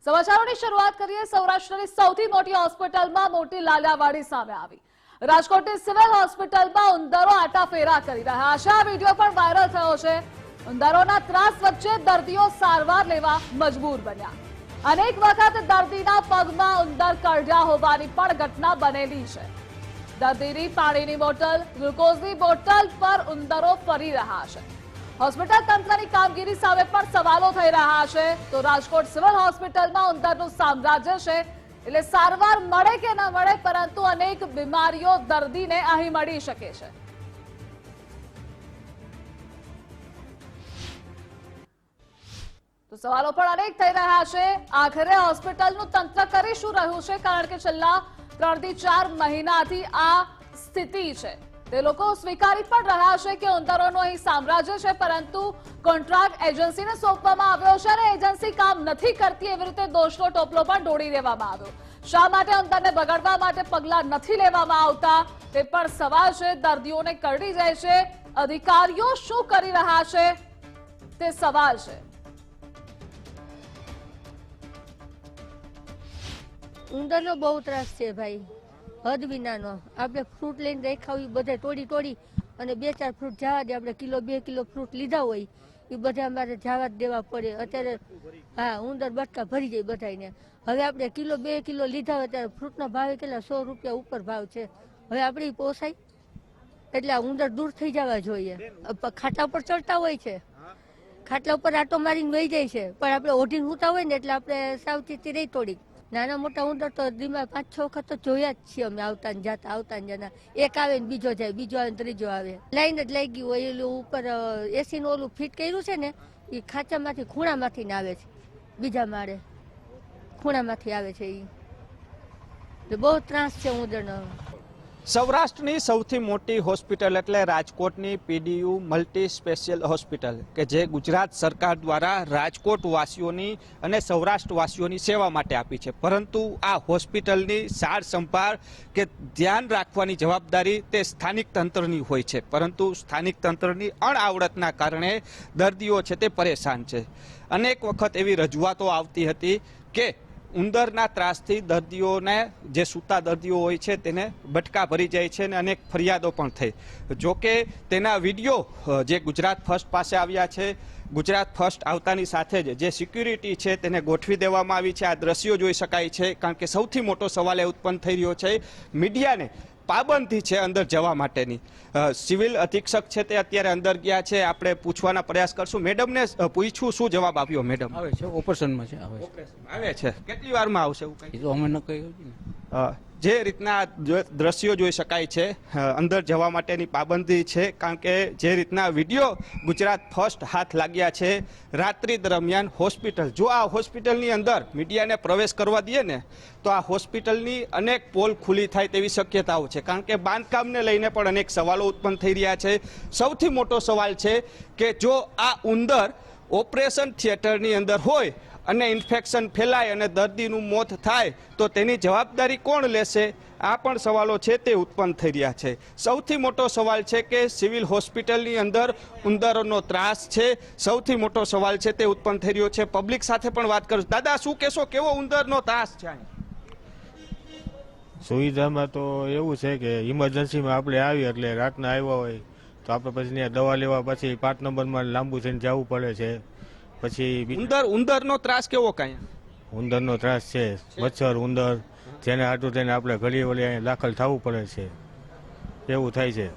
સમાચારોની શરૂઆત કરીએ। સૌરાષ્ટ્રની સૌથી મોટી હોસ્પિટલમાં મોટી લાલિયાવાડી સામે આવી। રાજકોટની સિવિલ હોસ્પિટલમાં ઉંદરો આટાફેરા કરી રહ્યા છે। આ વિડીયો પણ વાયરલ થયો છે। ઉંદરોના ત્રાસ વચ્ચે દર્દીઓ સારવાર લેવા મજબૂર બન્યા। અનેક વખત દર્દીના પગમાં ઉંદર કરડ્યા હોવાની પણ ઘટના બનેલી છે। દર્દીની પાણીની બોટલ, ગ્લુકોઝની બોટલ પર ઉંદરો ફરી રહ્યા છે। હોસ્પિટલ તંત્રની કામગીરી સામે પણ સવાલો થઈ રહ્યા છે। તો રાજકોટ સિવિલ હોસ્પિટલમાં ઉંદરનું સામ્રાજ્ય છે, એટલે સારવાર મળે કે ન મળે, પરંતુ અનેક બીમારીઓ દર્દીને અહીં મળી શકે છે। તો સવાલો પણ અનેક થઈ રહ્યા છે। આખરે હોસ્પિટલનું તંત્ર કરી શું રહ્યું છે? કારણ કે છેલ્લા 3 થી 4 મહિનાથી આ સ્થિતિ છે। તે લોકો સ્વીકારી પણ રહ્યા છે કે ઉંદરોનું અહીં સામ્રાજ્ય છે, પરંતુ કોન્ટ્રાક્ટ એજન્સીને સોંપવામાં આવ્યો છે અને એજન્સી કામ નથી કરતી, એવી રીતે દોષનો ટોપલો પણ ઢોળી દેવામાં આવ્યો। શા માટે ઉંદરને બગાડવા માટે પગલાં નથી લેવામાં આવતા, તે પણ સવાલ છે। દર્દીઓને કરડી જાય છે, અધિકારીઓ શું કરી રહ્યા છે, તે સવાલ છે। ઉંદરનો બહુ ત્રાસ છે ભાઈ, હદ વિનાનો। આપણે ફ્રૂટ લઈને રાખ્યા હોય બધે તોડી અને 2-4 ફ્રૂટ જવા દે। આપણે 1-2 કિલો ફ્રૂટ લીધા હોય એ બધા અમારે જવા જ દેવા પડે। અત્યારે હા, ઉંદર બટકા ભરી જાય બધાને। હવે આપણે 1-2 કિલો લીધા હોય ત્યારે ફ્રૂટનો ભાવ કેટલા 100 રૂપિયા ઉપર ભાવ છે। હવે આપણે પોસાય? એટલે આ ઉંદર દૂર થઈ જવા જોઈએ। ખાટલા ઉપર ચડતા હોય છે, ખાટલા ઉપર આટો મારીને વહી જાય છે, પણ આપણે ઓઢીને સૂતા હોય ને એટલે આપણે સાવચેતી રહી થોડીક। નાના મોટા ઉંદર તો દીમાં 5-6 વખત તો જોયા જ છીએ અમે, આવતા ને જતા। એક આવે ને બીજો જાય, બીજો આવે ને ત્રીજો આવે। લાઈન જ લાગી હોય। એલું ઉપર એસી નું ઓલું ફિટ કર્યું છે ને, એ ખાંચામાંથી ખૂણામાંથી ને આવે છે, બીજા માળે ખૂણામાંથી આવે છે। એ બહુ ત્રાસ છે ઉંદરનો। સૌરાષ્ટ્રની સૌથી મોટી હોસ્પિટલ એટલે રાજકોટની પીડીયુ મલ્ટી સ્પેશિયલ હોસ્પિટલ, કે જે ગુજરાત સરકાર દ્વારા રાજકોટ વાસીઓની અને સૌરાષ્ટ્ર વાસીઓની સેવા માટે આપી છે, પરંતુ આ હોસ્પિટલની સાર સંભાળ કે ધ્યાન રાખવાની જવાબદારી તે સ્થાનિક તંત્રની હોય છે, પરંતુ સ્થાનિક તંત્રની અણઆવડતના કારણે દર્દીઓ છે તે પરેશાન છે। અનેક વખત એવી રજૂઆતો આવતી હતી કે ઉંદરના ત્રાસથી દર્દીઓને, જે સૂતા દર્દીઓ હોય છે તેને બટકા ભરી જાય છે અને અનેક ફરિયાદો પણ થઈ। જોકે તેના વિડીયો જે ગુજરાત ફર્સ્ટ પાસે આવ્યા છે, ગુજરાત ફર્સ્ટ આવતાની સાથે જ જે સિક્યુરિટી છે તેને ગોઠવી દેવામાં આવી છે। આ દ્રશ્યો જોઈ શકાય છે, કારણ કે સૌથી મોટો સવાલ એ ઉત્પન્ન થઈ રહ્યો છે, મીડિયાને પાબંદી છે અંદર જવા માટેની। સિવિલ અધિક્ષક છે તે અત્યારે અંદર ગયા છે, આપણે પૂછવાના પ્રયાસ કરશું। મેડમને પૂછ્યું, શું જવાબ આપ્યો મેડમ? આવે છે, ઓપરેશનમાં છે, આવે છે। કેટલી વારમાં આવશે એવું કઈ? તો અમે ન કહ્યું જે રીતના દ્રશ્યો જોઈ શકાય છે, અંદર જવા માટેની પાબંદી છે, કારણ કે જે રીતના વિડીયો ગુજરાત ફર્સ્ટ હાથ લાગ્યા છે રાત્રિ દરમિયાન હોસ્પિટલ, જો આ હોસ્પિટલની અંદર મીડિયાને પ્રવેશ કરવા દે ને તો આ હોસ્પિટલની અનેક પોલ ખુલ્લી થાય તેવી શક્યતાઓ છે, કારણ કે બાંધકામને લઈને પણ અનેક સવાલો ઉત્પન્ન થઈ રહ્યા છે। સૌથી મોટો સવાલ છે કે જો આ ઉંદર ઓપરેશન થિયેટરની અંદર હોય અને ઇન્ફેક્શન ફેલાય અને દર્દીનું મોત થાય તો તેની જવાબદારી કોણ લેશે? આ પણ સવાલો છે તે ઉત્પન્ન થઈ રહ્યા છે। સૌથી મોટો સવાલ છે કે સિવિલ હોસ્પિટલની અંદર ઉંદરોનો ત્રાસ છે, સૌથી મોટો સવાલ છે તે ઉત્પન્ન થઈ રહ્યો છે। પબ્લિક સાથે પણ વાત કરું। દાદા, શું કહેશો, કેવો ઉંદરનો ત્રાસ છે? સુવિધામાં તો એવું છે કે ઇમરજન્સીમાં આપણે આવીએ એટલે રાતના આવ્યા હોય તો આપણે પછી ત્યાં દવા લેવા પછી 5 નંબરમાં લાંબુ થઈને જવું પડે છે। પછી ઉંદરનો ત્રાસ કેવો કાંઈ? ઉંદરનો ત્રાસ છે, મચ્છર, ઉંદર, જેને હાટું તેને આપણે ઘડી વળી અહીંયા દાખલ થવું પડે છે, એવું થાય છે।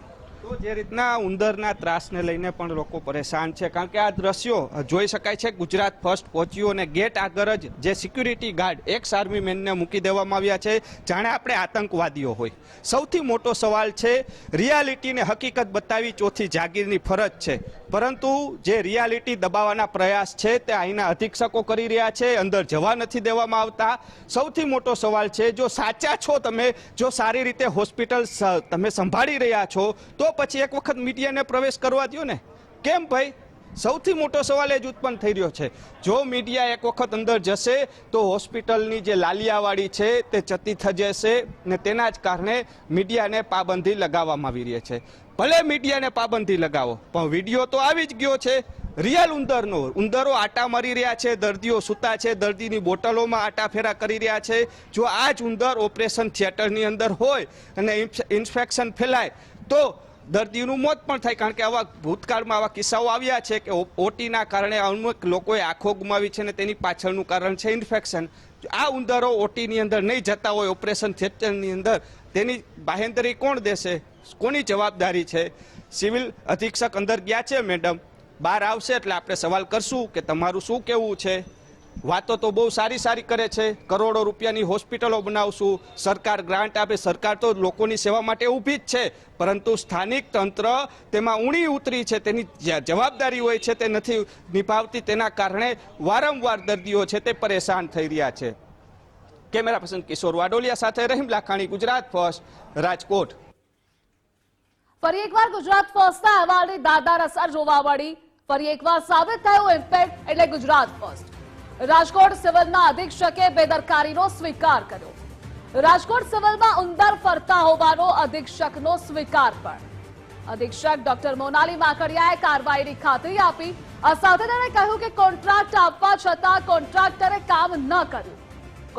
તો જે રીતના ઉંદરના ત્રાસને લઈને પણ લોકો પરેશાન છે, કારણ કે આ દ્રશ્યો જોઈ શકાય છે। ગુજરાત ફર્સ્ટ પહોંચ્યું અને ગેટ આગળ જ જે સિક્યુરિટી ગાર્ડ એક્સ આર્મી મેનને મૂકી દેવામાં આવ્યા છે, જાણે આપણે આતંકવાદીઓ હોય। સૌથી મોટો સવાલ છે, રિયાલિટીને હકીકત બતાવી ચોથી જાગીરની ફરજ છે, પરંતુ જે રિયાલિટી દબાવવાના પ્રયાસ છે તે અહીંના અધિક્ષકો કરી રહ્યા છે, અંદર જવા નથી દેવામાં આવતા। સૌથી મોટો સવાલ છે, જો સાચા છો તમે, જો સારી રીતે હોસ્પિટલ તમે સંભાળી રહ્યા છો, તો પછી એક વખત મીડિયાને પ્રવેશ કરવા દો ને, કેમ ભાઈ? સૌથી મોટો સવાલ એ જ ઉત્પન્ન થઈ રહ્યો છે। જો મીડિયા એક વખત અંદર જશે તો હોસ્પિટલની જે લાલિયાવાડી છે તે ચતી થઈ જશે ને તેના જ કારણે મીડિયાને પાબંદી લગાવવામાં આવી રહી છે। ભલે મીડિયાને પાબંદી લગાવો, પણ વિડીયો તો આવી જ ગયો છે। રિયલ ઉંદરો આટા મારી રહ્યા છે, દર્દીઓ સૂતા છે, દર્દીની બોટલોમાં આટા ફેરા કરી રહ્યા છે. જો આ જ ઉંદર ઓપરેશન થિયેટરની અંદર હોય અને ઇન્ફેક્શન ફેલાય તો દર્દીનું મોત પણ થાય. કારણ કે આવા ભૂતકાળમાં આવા કિસ્સાઓ આવ્યા છે કે ઓટીના કારણે અમુક લોકોએ આંખો ગુમાવી છે અને તેની પાછળનું કારણ છે ઇન્ફેક્શન. આ ઉંદરો ઓટીની અંદર નહીં જતા હોય ઓપરેશન થિયેટરની અંદર, તેની બાહેંધરી કોણ દેશે? કોની જવાબદારી છે? સિવિલ અધિક્ષક અંદર ગયા છે મેડમ, બહાર આવશે એટલે આપણે સવાલ કરશું કે તમારું શું કહેવું છે. વાતો તો બહુ સારી કરે છે, કરોડો રૂપિયાની હોસ્પિટલો બનાવશું, સરકાર ગ્રાન્ટ આપે, સરકાર તો લોકોની સેવા માટે ઊભી જ છે, પરંતુ સ્થાનિક તંત્ર તેમાં ઊણી ઉતરી છે, તેની જવાબદારી હોય છે તે નથી નિભાવતી. તેના કારણે વારંવાર દર્દીઓ છે તે પરેશાન થઈ રહ્યા છે. કેમેરા પર્સન કિશોર વાડોલિયા સાથે રહીમ લાખાણી, ગુજરાત ફર્સ્ટ, રાજકોટ. ફરી એકવાર ગુજરાત ફર્સ્ટના અહેવાલની દાદાર અસર જોવા મળી. ફરી એકવાર સાબિત થયું ઇમ્પેક્ટ એટલે ગુજરાત ફર્સ્ટ. રાજકોટ સિવિલના અધિક્ષકે બેદરકારીનો સ્વીકાર કર્યો. રાજકોટ સિવિલમાં ઉંદર ફરતા હોવાનો અધિક્ષકનો સ્વીકાર પણ. અધિક્ષક ડોક્ટર મોનાલી માકડિયાએ કાર્યવાહીની ખાતરી આપી. આ સાથે તેણે કહ્યું કે કોન્ટ્રાક્ટ આપવા છતાં કોન્ટ્રાક્ટરે કામ ન કર્યું.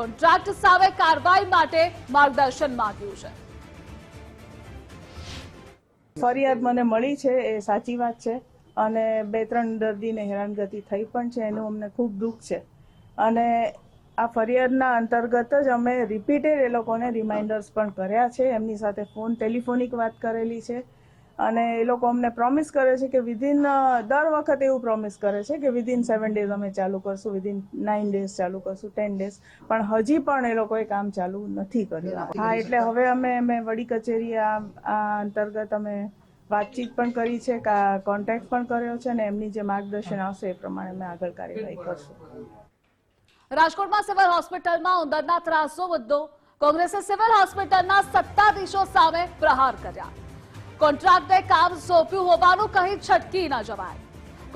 કોન્ટ્રાક્ટ સામે કાર્યવાહી માટે માર્ગદર્શન માંગ્યું છે. ફરિયાદ મને મળી છે એ સાચી વાત છે અને 2-3 દર્દીને હેરાનગતિ થઈ પણ છે, એનું અમને ખૂબ દુઃખ છે. અને આ ફરિયાદના અંતર્ગત જ અમે રિપીટેડ એ લોકોને રિમાઇન્ડર્સ પણ કર્યા છે, એમની સાથે ટેલિફોનિક વાત કરેલી છે અને એ લોકો અમને પ્રોમિસ કરે છે કે દર વખતે એવું પ્રોમિસ કરે છે કે વિધિન 7 ડેઝ અમે ચાલુ કરશું, વિધિન 9 ડેઝ ચાલુ કરશું, 10 ડેઝ, પણ હજી પણ એ લોકોએ કામ ચાલુ નથી કર્યું. હા, એટલે હવે અમે વડી કચેરી આ અંતર્ગત અમે વાતચીત પણ કરી છે, કોન્ટેક્ટ પણ કર્યો છે અને એમની જે માર્ગદર્શન આવશે એ પ્રમાણે અમે આગળ કાર્યવાહી કરશું. રાજકોટમાં સિવિલ હોસ્પિટલમાં ઉંદરના ત્રાસનો મુદ્દો. કોંગ્રેસે સિવિલ હોસ્પિટલના સત્તાધીશો સામે પ્રહાર કર્યા. કોન્ટ્રાક્ટરે કામ સોંપ્યું હોવાનું કહી છટકી ન જવાય.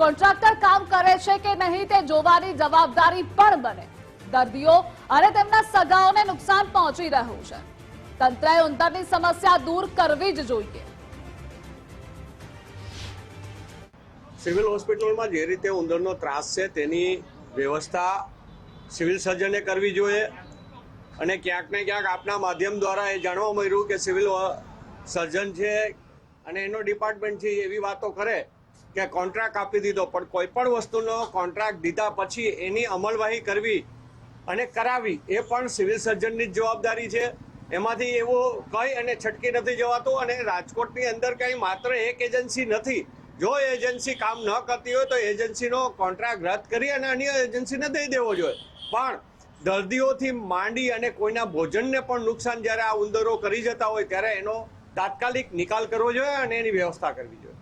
કોન્ટ્રાક્ટર કામ કરે છે કે નહીં તે જોવાની જવાબદારી પણ બને. દર્દીઓ અને તેમના સગાઓને નુકસાન પહોંચી રહ્યું છે. તંત્રએ ઉંદરની સમસ્યા દૂર કરવી જ જોઈએ. સિવિલ હોસ્પિટલમાં જે રીતે ઉંદરનો ત્રાસ છે તેની વ્યવસ્થા સિવિલ સર્જને કરવી જોઈએ અને ક્યાંક ને ક્યાંક આપના માધ્યમ દ્વારા એ જાણવા મળ્યું કે સિવિલ સર્જન છે અને એનો ડિપાર્ટમેન્ટ છે એવી વાતો કરે કે કોન્ટ્રાક્ટ આપી દીધો, પણ કોઈ પણ વસ્તુનો કોન્ટ્રાક્ટ દીધા પછી એની અમલવાહી કરવી અને કરાવી એ પણ સિવિલ સર્જનની જ જવાબદારી છે. એમાંથી એવું કંઈ અને છટકી નથી જવાતું. અને રાજકોટની અંદર કંઈ માત્ર એક એજન્સી નથી. જો એજન્સી કામ ન કરતી હોય તો એજન્સીનો કોન્ટ્રાક્ટ રદ કરી અને અન્ય એજન્સીને દઈ દેવો જોઈએ. પણ દર્દીઓથી માંડી અને કોઈના ભોજનને પણ નુકસાન જ્યારે આ ઉંદરો કરી જતા હોય ત્યારે એનો તાત્કાલિક નિકાલ કરવો જોઈએ અને એની વ્યવસ્થા કરવી જોઈએ.